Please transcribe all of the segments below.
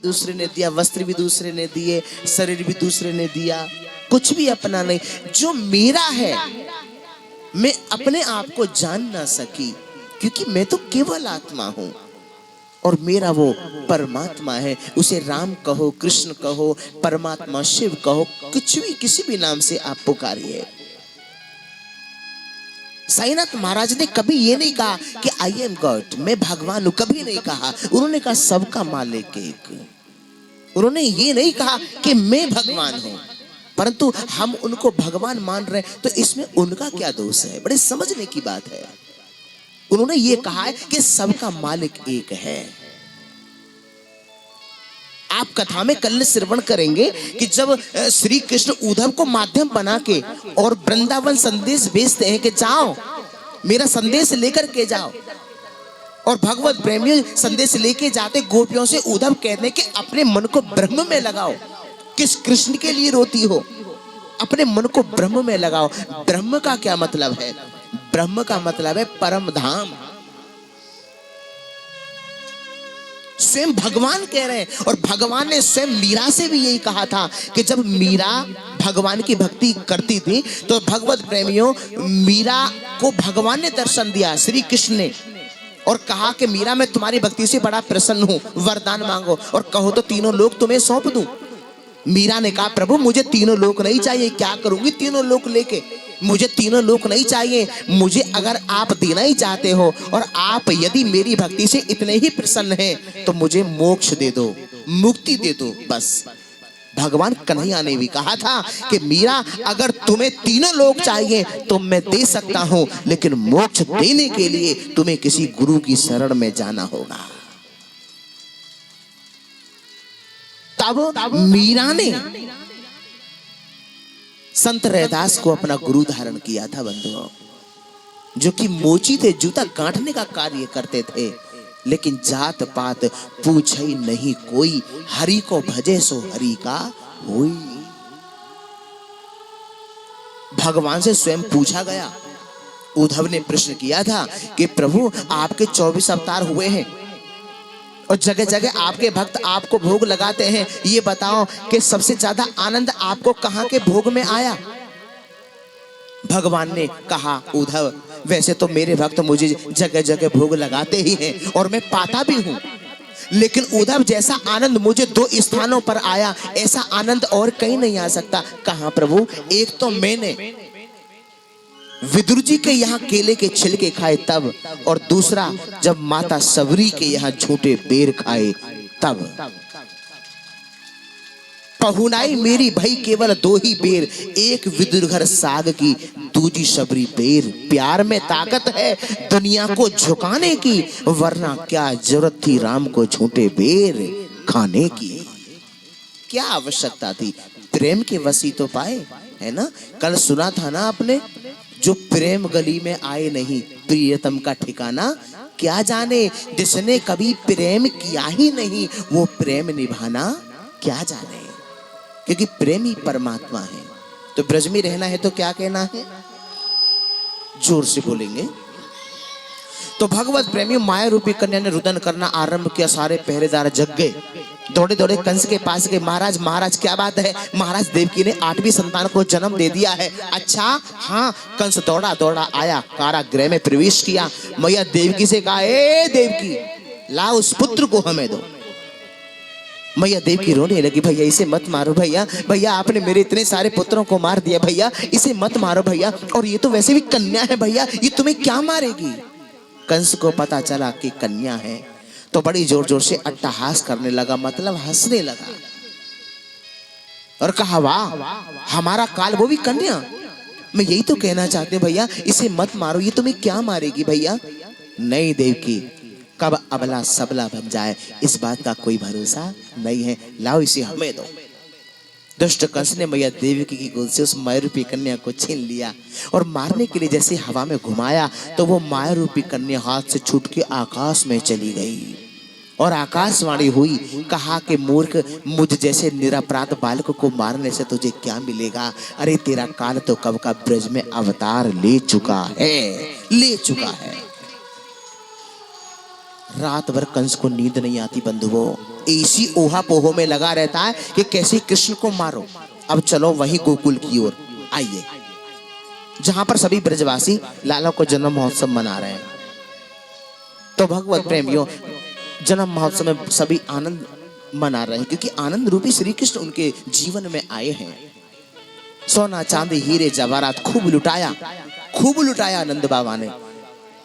दूसरे ने दिया, वस्त्र भी दूसरे ने दिए, शरीर भी दूसरे ने दिया, कुछ भी अपना नहीं। जो मेरा है मैं अपने आप को जान ना सकी, क्योंकि मैं तो केवल आत्मा हूं और मेरा वो परमात्मा है। उसे राम कहो, कृष्ण कहो, परमात्मा शिव कहो, कुछ भी किसी भी नाम से आप पुकारिए। साईनाथ महाराज ने कभी ये नहीं कहा कि आई एम गॉड, मैं भगवान हूं, कभी नहीं कहा। उन्होंने कहा सबका मालिक एक। उन्होंने ये नहीं कहा कि मैं भगवान हूं, परंतु हम उनको भगवान मान रहे हैं, तो इसमें उनका क्या दोष है? बड़े समझने की बात है। उन्होंने ये कहा है कि सबका मालिक एक है। आप कथा में कल श्रवण करेंगे कि जब श्री कृष्ण उद्धव को माध्यम बना के और वृंदावन संदेश भेजते हैं कि जाओ मेरा संदेश लेकर के जाओ, और भगवत प्रेमी संदेश लेके जाते गोपियों से उद्धव कहते हैं कि अपने मन को ब्रह्म में लगाओ। किस कृष्ण के लिए रोती हो? अपने मन को ब्रह्म में लगाओ। ब्रह्म का क्या मतलब है? ब्रह्म का मतलब है परम धाम। स्वयं भगवान कह रहे हैं, और भगवान ने स्वयं मीरा से भी यही कहा था कि जब मीरा भगवान की भक्ति करती थी तो भगवत प्रेमियों मीरा को भगवान ने दर्शन दिया, श्री कृष्ण ने, और कहा कि मीरा मैं तुम्हारी भक्ति से बड़ा प्रसन्न हूं, वरदान मांगो और कहो तो तीनों लोक तुम्हें सौंप दूं। मीरा ने कहा प्रभु मुझे तीनों लोक नहीं चाहिए, क्या करूंगी तीनों लोक लेके? मुझे तीनों लोक नहीं चाहिए, मुझे अगर आप देना ही चाहते हो और आप यदि मेरी भक्ति से इतने ही प्रसन्न हैं तो मुझे मोक्ष दे दो, मुक्ति दे दो, बस। भगवान कन्हैया ने भी कहा था कि मीरा अगर तुम्हें तीनों लोक चाहिए तो मैं दे सकता हूं, लेकिन मोक्ष देने के लिए तुम्हें किसी गुरु की शरण में जाना होगा। तब मीरा ने संत रैदास को अपना गुरु धारण किया था बंधुओं, जो कि मोची थे, जूता गांठने का कार्य करते थे, लेकिन जात पात पूछे ही नहीं कोई, हरि को भजे सो हरि का होई। भगवान से स्वयं पूछा गया, उद्धव ने प्रश्न किया था कि प्रभु आपके 24 अवतार हुए हैं और जगह जगह आपके भक्त आपको भोग लगाते हैं, ये बताओ कि सबसे ज्यादा आनंद आपको कहां के भोग में आया? भगवान ने कहा उद्धव वैसे तो मेरे भक्त मुझे जगह जगह भोग लगाते ही हैं और मैं पाता भी हूं, लेकिन उद्धव जैसा आनंद मुझे 2 स्थानों पर आया, ऐसा आनंद और कहीं नहीं आ सकता। कहां प्रभु? एक तो मैंने विदुर जी के यहाँ केले के छिलके खाए तब, और दूसरा जब माता सबरी के यहाँ झूठे बेर खाए तब। पहुनाई मेरी भई केवल 2 ही बेर, एक विदुर घर साग की दूजी सबरी बेर। प्यार में ताकत है दुनिया को झुकाने की, वरना क्या जरूरत थी राम को झूठे बेर खाने की? क्या आवश्यकता थी? प्रेम के वसी तो पाए, है ना? कल सुना था ना आपने, जो प्रेम गली में आए नहीं प्रियतम का ठिकाना क्या जाने। जिसने कभी प्रेम किया ही नहीं वो प्रेम निभाना क्या जाने, क्योंकि प्रेम ही परमात्मा है। तो ब्रज में रहना है तो क्या कहना है? जोर से बोलेंगे। तो भगवत प्रेमी माया रूपी कन्या ने रुदन करना आरंभ किया। सारे पहरेदार जग गए, दौड़े दौड़े कंस के पास गए। महाराज महाराज क्या बात है? महाराज देवकी ने 8वीं संतान को जन्म दे दिया है। अच्छा हाँ। कंस दौड़ा दौड़ा आया, कारागृह में प्रवेश किया। मैया देवकी से कहा ए देवकी लाओ उस पुत्र को हमें दो। मैया देवकी रोने लगी, भैया इसे मत मारो भैया, भैया आपने मेरे इतने सारे पुत्रों को मार दिया भैया, इसे मत मारो भैया, और ये तो वैसे भी कन्या है भैया, ये तुम्हें क्या मारेगी? कंस को पता चला कि कन्या है तो बड़ी जोर जोर से अट्टहास करने लगा, मतलब हंसने लगा, और कहा वाह हमारा काल वो भी कन्या। मैं यही तो कहना चाहते भैया, इसे मत मारो, ये तुम्हें क्या मारेगी भैया? नहीं देवकी, कब अबला सबला बन जाए इस बात का कोई भरोसा नहीं है, लाओ इसे हमें दो। दुष्ट कंस ने मैया देवकी की गोद से उस माया रूपी कन्या को छीन लिया और मारने के लिए जैसे हवा में घुमाया तो वो माया रूपी कन्या हाथ से छूट के आकाश में चली गई। और आकाशवाणी हुई, कहा कि मूर्ख, मुझ जैसे निरपराध बालक को मारने से तुझे क्या मिलेगा? अरे तेरा काल तो कब का ब्रज में अवतार ले चुका है। रात भर कंस को नींद नहीं आती बंधुओं। इसी ओहा पोहो में लगा रहता है कि कैसे कृष्ण को मारो। अब चलो वही गोकुल की ओर आइए, जहां पर सभी ब्रजवासी लाला को जन्म महोत्सव मना रहे हैं। तो भगवत प्रेमियों, जन्म महोत्सव में सभी आनंद मना रहे हैं, क्योंकि आनंद रूपी श्री कृष्ण उनके जीवन में आए हैं। सोना चांदी हीरे जवाहरात खूब लुटाया आनंद बाबा ने,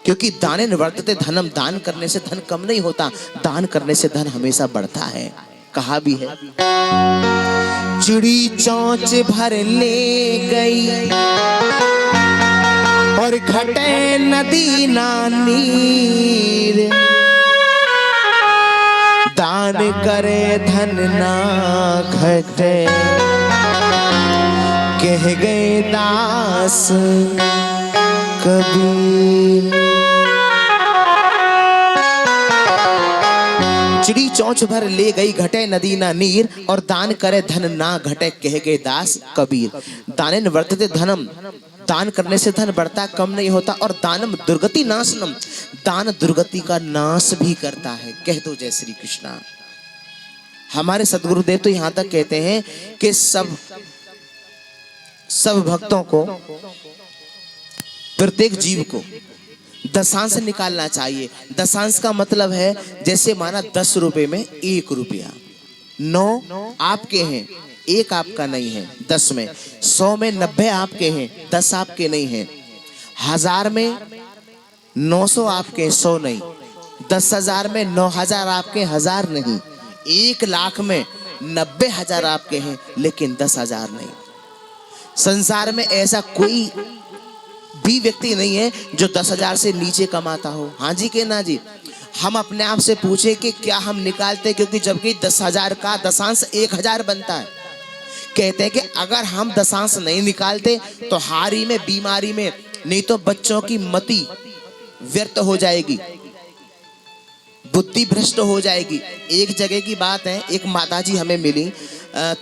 क्योंकि दाने निवर्तते धनम, दान करने से धन कम नहीं होता, दान करने से धन हमेशा बढ़ता है। कहा भी है, चिड़ी चोंच भर ले गई और घटे नदी ना नीर, दान करे धन ना घटे, कह गए दास कबीर। चिड़ी चोंच भर ले गई, घटे नदी ना नीर, और दान करे धन ना घटे, कह गए दास कबीर। दाने निवर्तते धनम, दान करने से धन बढ़ता, कम नहीं होता, और दानम दुर्गति नाशनम, दान दुर्गति का नाश भी करता है। कह दो जय श्री कृष्णा। हमारे सदगुरुदेव तो यहाँ तक कहते हैं कि सब भक्तों को, प्रत्येक जीव को दशांश निकालना चाहिए। दशांश का मतलब है, जैसे माना 10 रुपए में 1 रुपया, 9 आपके हैं, 1 आपका नहीं है 10 में, 100 में 90 आपके हैं, 10 आपके नहीं हैं, 1000 में 900 आपके, 100 नहीं, 10,000 में 9,000 आपके, 1000 नहीं, 1 लाख में 90,000 आपके हैं, लेकिन 10,000 नहीं। संसार में ऐसा कोई भी व्यक्ति नहीं है जो 10,000 से नीचे कमाता हो। हाँ जी के ना जी। हम अपने आप से पूछे कि क्या हम निकालते, क्योंकि जबकि 10,000 का दशांश 1,000 बनता है। कहते हैं कि अगर हम दशांश नहीं निकालते तो हारी में, बीमारी में, नहीं तो बच्चों की मति व्यर्थ हो जाएगी, बुद्धि भ्रष्ट हो जाएगी। एक जगह की बात है, एक माताजी हमें मिली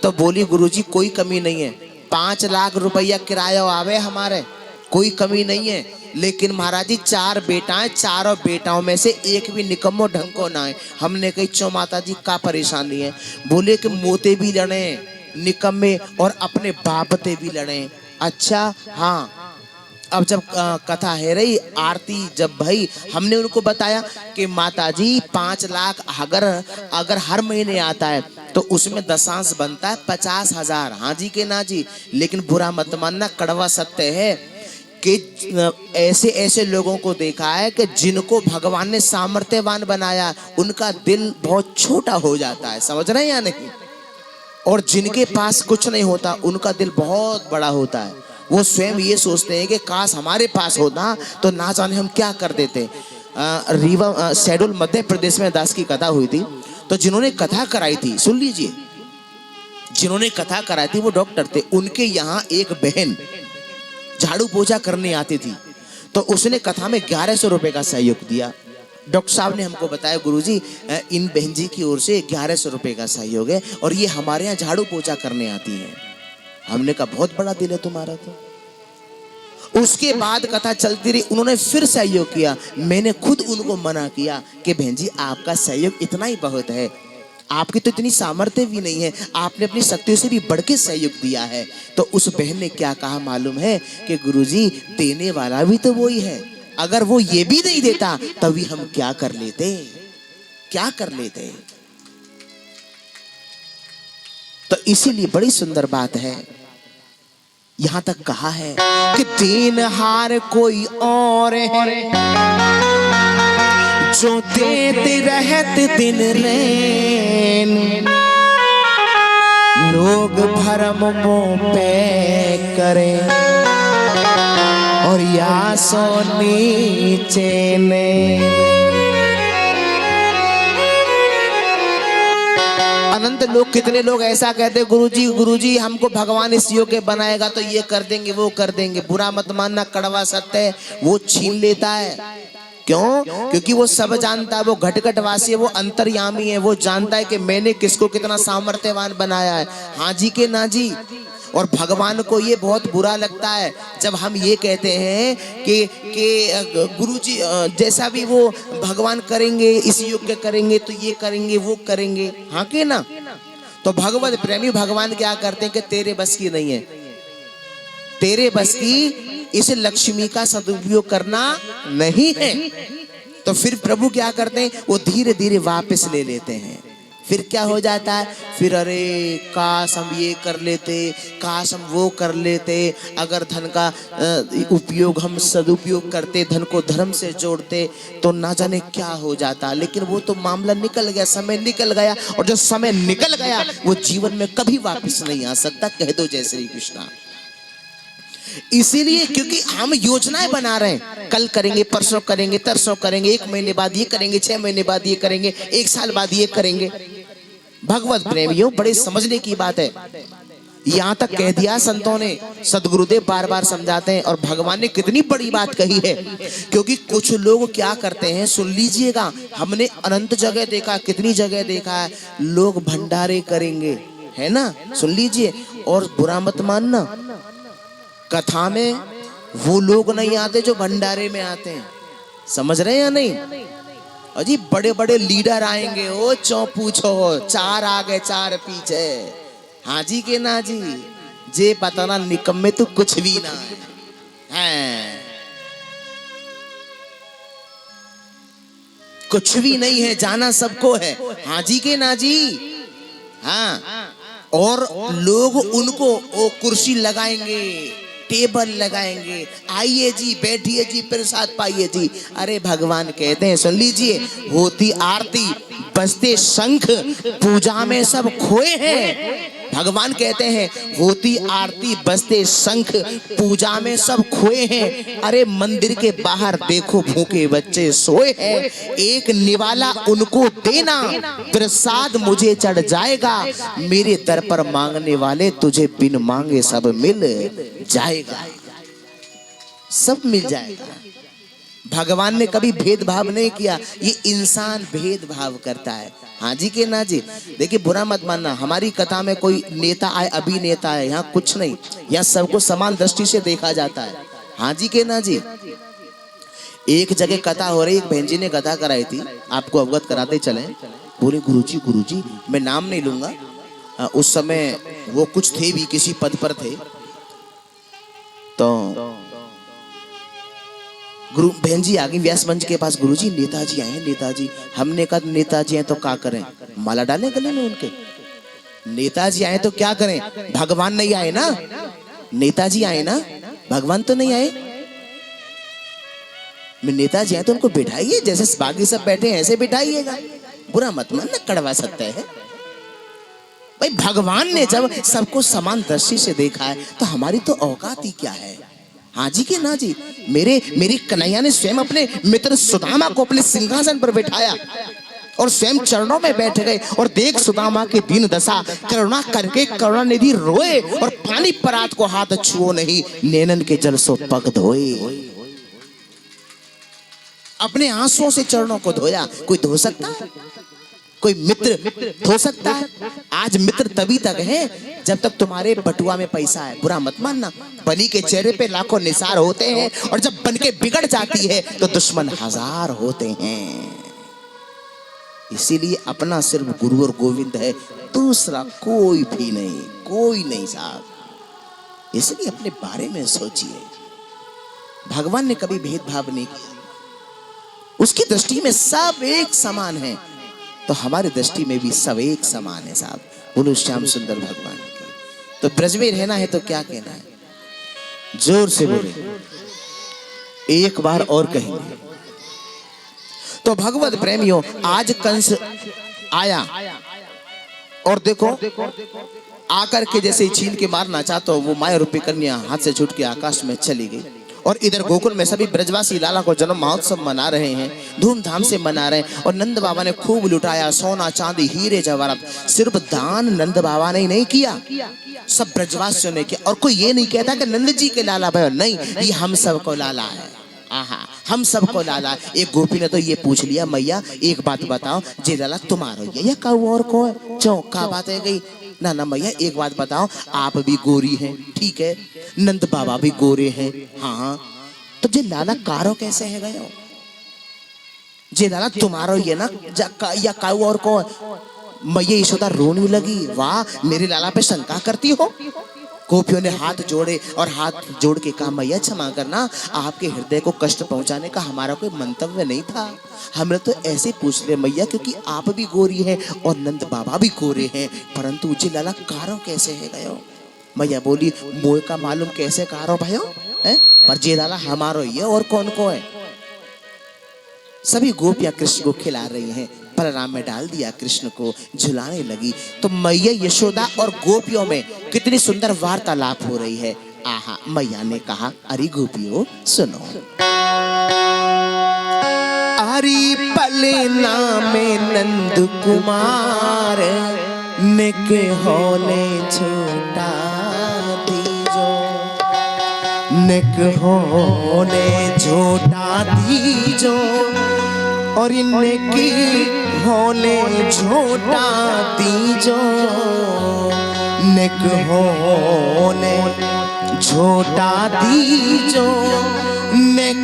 तो बोली, गुरुजी कोई कमी नहीं है, 5 लाख रुपया किराया आवे हमारे, कोई कमी नहीं है, लेकिन महाराज जी 4 बेटाएं, चारों बेटाओं में से एक भी निकम्मो ढंग को ना है। हमने कही चो माता जी का परेशानी है? बोले कि मोते भी लड़े, निकम्मे, और अपने बापते भी लड़े। अच्छा हाँ। अब जब कथा है रही, आरती जब भाई, हमने उनको बताया कि माता जी 5 लाख अगर हर महीने आता है तो उसमें दशांश बनता है 50,000। हाँ जी के ना जी। लेकिन बुरा मत मानना, कड़वा सत्य है कि ऐसे लोगों को देखा है कि जिनको भगवान ने सामर्थ्यवान बनाया, उनका दिल बहुत छोटा हो जाता है। समझ रहे हैं या नहीं? और जिनके पास कुछ नहीं होता, उनका दिल बहुत बड़ा होता है। वो स्वयं ये सोचते हैं कि काश हमारे पास होता तो ना जाने हम क्या कर देते। रीवा शेड्यूल मध्य प्रदेश में दास की कथा हुई थी, तो जिन्होंने कथा कराई थी, सुन लीजिए, जिन्होंने कथा कराई थी वो डॉक्टर थे। उनके यहाँ एक बहन झाड़ू पोछा करने आती थी, तो उसने कथा में 1100 रुपए का सहयोग दिया। डॉक्टर साहब ने हमको बताया, गुरुजी इन बहन जी की ओर से 1100 रुपए का सहयोग है, और ये हमारे यहाँ झाड़ू पोछा करने आती है। हमने कहा बहुत बड़ा दिल है तुम्हारा। तो उसके बाद कथा चलती रही, उन्होंने फिर सहयोग किया। मैंने खुद उनको मना किया कि बहन जी आपका सहयोग इतना ही बहुत है, आपकी तो इतनी सामर्थ्य भी नहीं है, आपने अपनी शक्तियों से भी बढ़ के सहयोग दिया है। तो उस बहन ने क्या कहा मालूम है कि गुरुजी देने वाला भी तो वही है, अगर वो ये भी नहीं देता तभी हम क्या कर लेते। तो इसीलिए बड़ी सुंदर बात है, यहां तक कहा है कि देनहार कोई और है, जो देते रहत दिन रैन, लोग भरम मोह पे करे और या सो नीचे ने। अनंत लोग, कितने लोग ऐसा कहते हैं, गुरुजी हमको भगवान इस योग्य बनाएगा तो ये कर देंगे वो कर देंगे। बुरा मत मानना, कड़वा सत्य है, वो छीन लेता है। क्यों? क्योंकि वो सब जानता है, वो घटघटवासी है, वो अंतर्यामी है, वो जानता है कि मैंने किसको कितना सामर्थ्यवान बनाया है। हाँ जी के ना जी। और भगवान को ये बहुत बुरा लगता है जब हम ये कहते हैं कि गुरुजी जैसा भी वो भगवान करेंगे, इस युग के करेंगे तो ये करेंगे वो करेंगे, हाँ के ना। तो भगवत प्रेमी भगवान क्या करते हैं कि तेरे बस की नहीं है, तेरे बस की इस लक्ष्मी का सदुपयोग करना नहीं है। तो फिर प्रभु क्या करते हैं, वो धीरे धीरे वापस ले लेते हैं। फिर क्या हो जाता है, फिर अरे काश हम ये कर लेते, काश हम वो कर लेते, अगर धन का उपयोग हम सदुपयोग करते, धन को धर्म से जोड़ते तो ना जाने क्या हो जाता। लेकिन वो तो मामला निकल गया, समय निकल गया, और जो समय निकल गया वो जीवन में कभी वापस नहीं आ सकता। कह दो जय श्री कृष्णा। इसीलिए क्योंकि हम योजनाएं बना रहे हैं, कल करेंगे, परसों करेंगे, तरसों करेंगे, 1 महीने बाद ये करेंगे, 6 महीने बाद ये करेंगे, 1 साल बाद ये करेंगे। भगवत प्रेमियों, बड़े समझने की बात है। यहां तक कह दिया संतों ने, सदगुरुदेव बार बार समझाते हैं, और भगवान ने कितनी बड़ी बात कही है। क्योंकि कुछ लोग क्या करते हैं, सुन लीजिएगा, हमने अनंत जगह देखा, कितनी जगह देखा है, लोग भंडारे करेंगे, है ना, सुन लीजिए, और बुरा मत मानना, कथा में वो लोग नहीं आते जो भंडारे में आते हैं, समझ रहे हैं या नहीं। अजी बड़े बड़े लीडर आएंगे, ओ चौ पूछो, 4 आगे 4 पीछे, हाँ जी के ना जी, जे बताना निकम्मे तो कुछ भी ना है, कुछ भी नहीं है, जाना सबको है, हाँ जी के ना जी। हाँ, और लोग उनको वो कुर्सी लगाएंगे, टेबल लगाएंगे, आइए जी, बैठिए जी, प्रसाद पाइए जी। अरे भगवान कहते हैं, सुन लीजिए, होती आरती बजते शंख, पूजा में सब खोए हैं। भगवान कहते हैं, होती आरती बजते शंख, पूजा में सब खोए हैं। अरे मंदिर के बाहर देखो भूखे बच्चे सोए हैं, एक निवाला उनको देना, प्रसाद मुझे चढ़ जाएगा, मेरे दर पर मांगने वाले तुझे बिन मांगे सब मिल जाएगा, सब मिल जाएगा। भगवान ने कभी भेदभाव नहीं किया, ये इंसान भेदभाव करता है, हाँ जी के ना जी। देखिए बुरा मत मानना, हमारी कथा में कोई नेता आए, अभिनेता है, यहाँ कुछ नहीं, यहाँ सबको समान दृष्टि से देखा जाता है, हाँ जी के ना जी। एक जगह कथा हो रही, एक बहन जी ने कथा कराई थी, आपको अवगत कराते चले। बोले गुरुजी, मैं नाम नहीं लूंगा, उस समय वो कुछ थे भी, किसी पद पर थे, तो गुरु बहन जी आ गई व्यास मंच के पास, गुरुजी नेताजी आए हैं, नेताजी। हमने कहा नेताजी आए तो क्या करें, माला डालें गले में उनके, नेताजी आए तो क्या करें, भगवान नहीं आए ना, नेताजी आए ना, भगवान तो नहीं आए। मैं नेताजी आए तो उनको बिठाइए, जैसे बाकी सब बैठे हैं ऐसे बिठाइएगा, बुरा मत मानना, कड़वा सकता है भाई। भगवान ने जब सबको समान दृष्टि से देखा है तो हमारी तो औकात ही क्या है, हाँ जी के ना जी। मेरी कन्हैया ने स्वयं अपने मित्र सुदामा को अपने सिंहासन पर बैठाया और स्वयं चरणों में बैठ गए, और देख सुदामा की दीन दशा, करुणा करके करुणानिधि रोए, और पानी परात को हाथ छुओ नहीं, नैनन के जल सो पग धोए, अपने आंसुओं से चरणों को धोया। कोई धो सकता है, कोई मित्र धो सकता है? आज मित्र तभी तक है जब तक तुम्हारे बटुआ में पैसा है, बुरा मत मानना। बनी के चेहरे पे लाखों निसार होते हैं, और जब बन के बिगड़ जाती है तो दुश्मन 1000 होते हैं। इसीलिए अपना सिर्फ गुरु और गोविंद है, दूसरा कोई भी नहीं, कोई नहीं साहब। इसलिए अपने बारे में सोचिए, भगवान ने कभी भेदभाव नहीं किया, उसकी दृष्टि में सब एक समान है, तो हमारी दृष्टि में भी सब एक समान है साहब। बोलो श्याम सुंदर भगवान की। तो ब्रज में रहना है तो क्या कहना है, जोर से बोले, एक बार और कहेंगे। तो भगवत प्रेमियों, आज कंस आया और देखो आकर के जैसे छीन के मारना चाहता, वो माया रूपी कन्या हाथ से छूट के आकाश में चली गई। और इधर गोकुल में सभी ब्रजवासी लाला को जन्म महोत्सव मना रहे हैं, धूमधाम से मना रहे हैं। और नंद बाबा ने खूब लुटाया, सोना चांदी हीरे जवाहरात। सिर्फ दान नंद बाबा ने नहीं किया, सब ब्रजवासियों ने किया। और कोई ये नहीं कहता कि नंद जी के लाला भाई, नहीं, ये हम सबको लाला है। आहा, हम सबको लाला। एक गोपी ने तो ये पूछ लिया, मैया एक बात बताओ, जे लाला तुम्हारो ये या कहू और को चौ का बात है गई। ना ना मैया एक बात बताओ, आप भी गोरी हैं, ठीक है, नंद बाबा भी गोरे हैं, हाँ, तो जे लाला कारो कैसे है गयो? जे लाला तुम्हारो ये ना या काऊ और कौन? मैया यशोदा रोने लगी, वाह मेरे लाला पे शंका करती हो? गोपियों ने हाथ जोड़े और हाथ जोड़ के कहा, मैया क्षमा करना, आपके हृदय को कष्ट पहुंचाने का हमारा कोई मंतव्य नहीं था, हमने तो ऐसे पूछ लिया मैया, क्योंकि आप भी गोरी हैं और नंद बाबा भी गोरे हैं, परंतु जी लाला कारो कैसे है गयो? मैया बोली, मोह का मालूम कैसे कारो भयो है, पर जे लाला हमारो ये और कौन को है? सभी गोपियां कृष्ण को खिला रही हैं, बलराम में डाल दिया, कृष्ण को झुलाने लगी। तो मैया यशोदा और गोपियों में कितनी सुंदर वार्तालाप हो रही है। आहा, मैया ने कहा, अरे गोपियों सुनो, अरे पले नामे नंद कुमार निके होले छोटा दीजो, निक होले छोटा दीजो, और इनकी होले छोटा दीजो, निक होले छोटा दीजो, निक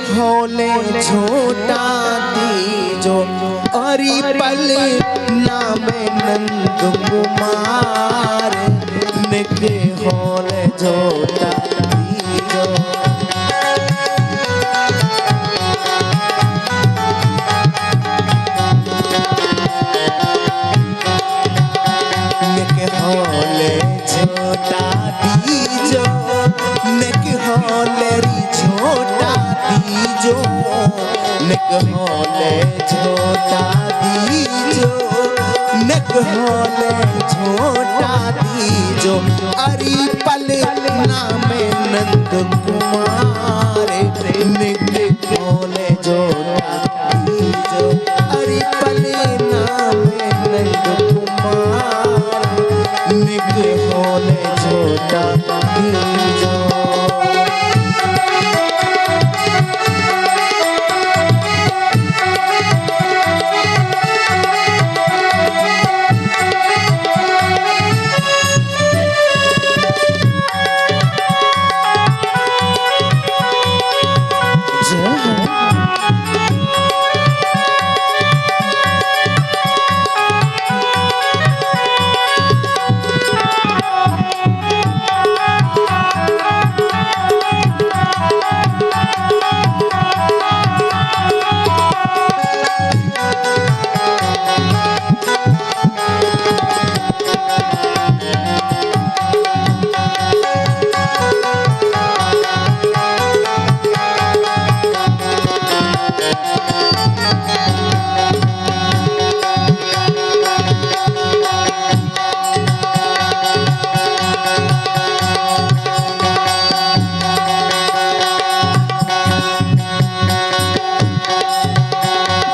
होले छोटा दीजो, और पल नाम नंद कुमार निक होले छोटा दीजो। छोटा दीजो, निक होले छोटा दीजो, निक होले छोटा दीजो, निक होले छोटा दीजो, अरे पल नाम नंद कुमार निक होले छोटा दीजो, अरे पल नाम नंद कुमार निक होले छोटा दीजो।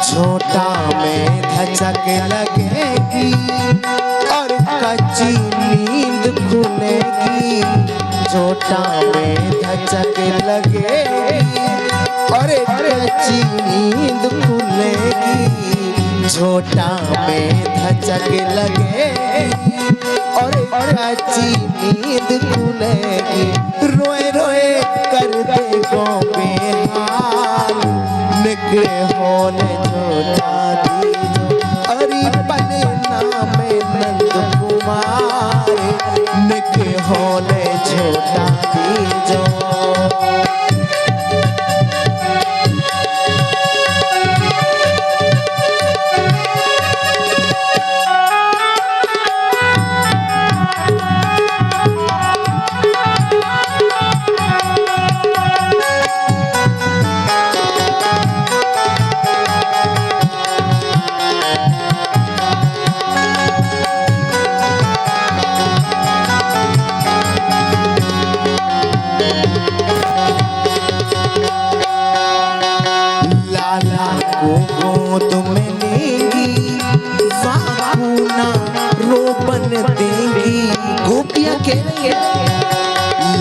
छोटा में धचक लगेगी और कच्ची नींद खुलेगी, छोटा में धचक लगेगी और कच्ची नींद खुलेगी, छोटा में धचक लगेगी और कच्ची नींद खुलेगी, रोए रोए कर देखो बेहाल निक होले छोटा दीजो, अरे पल नाम नंद कुमार निक होले छोटा दीजो। गोद में लेंगी वाकुना रोपन देंगी, गोपियां कह रही है,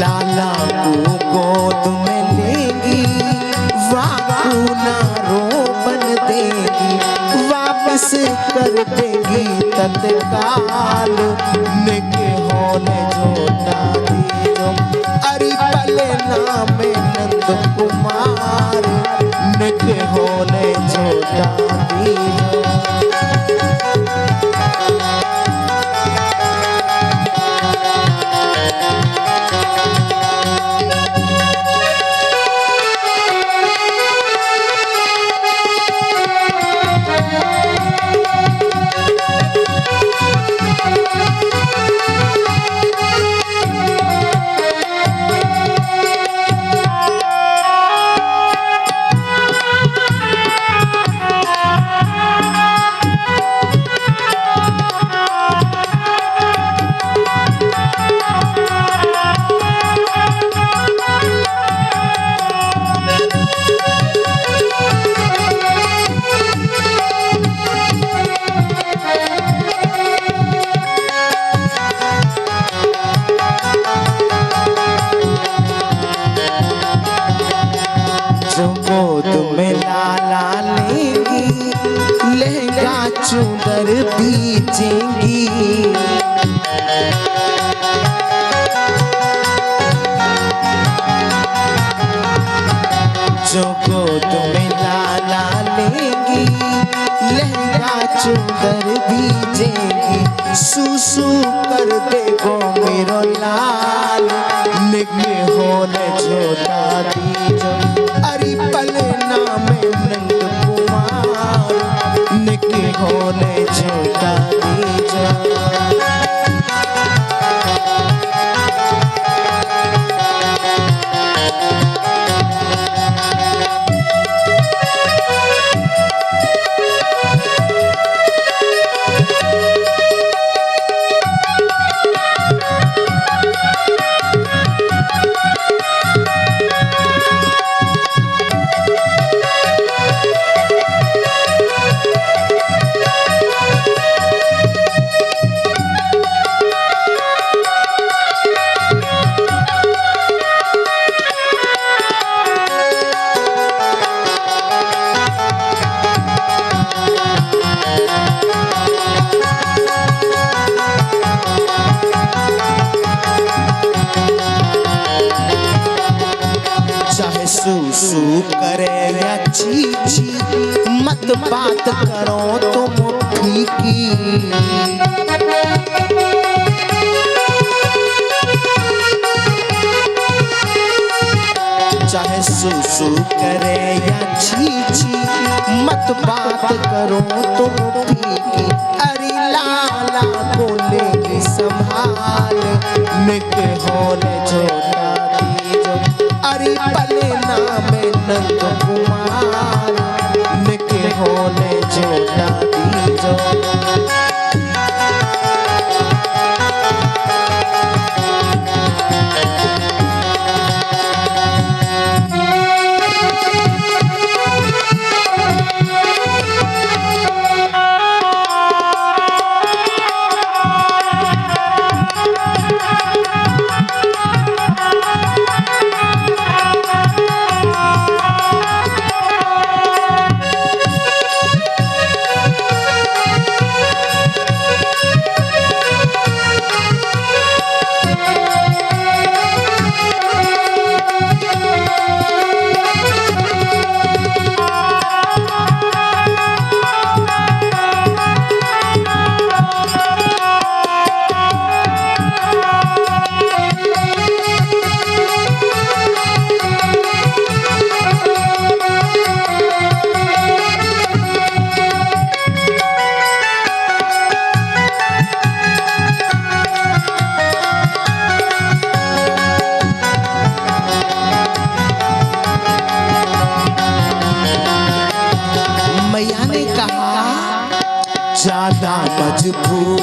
लाला को गोद में लेंगी वाकुना रोपन देंगी, वाप साजिश कर देगी तत्काल, निक होने झोटा दीजो। अरे पले नाम नंद कुमार, निक होने झोटा दीजो। गोद में लाला लेंगी, लहंगा चूदर बीचेंगी। जो गोद में लाला लेंगी, लहंगा चूदर बीचेंगी। सुसु कर देगो मेरो लाल, निके होने झोटा दीजो। अरे पले नाम नंद कुमार, निके होने झोटा दीजो। सुसु करे या चीची, मत बात करो तुम फीकी। चाहे सुसु करे या चीची, मत बात करो तुम फीकी। अरे लाला को लेगी संभाल, निक होने झोटा दीजो। अरे पले नाम नंद कुमार, निके होने झोटा दीजो। ज्यादा मजबूर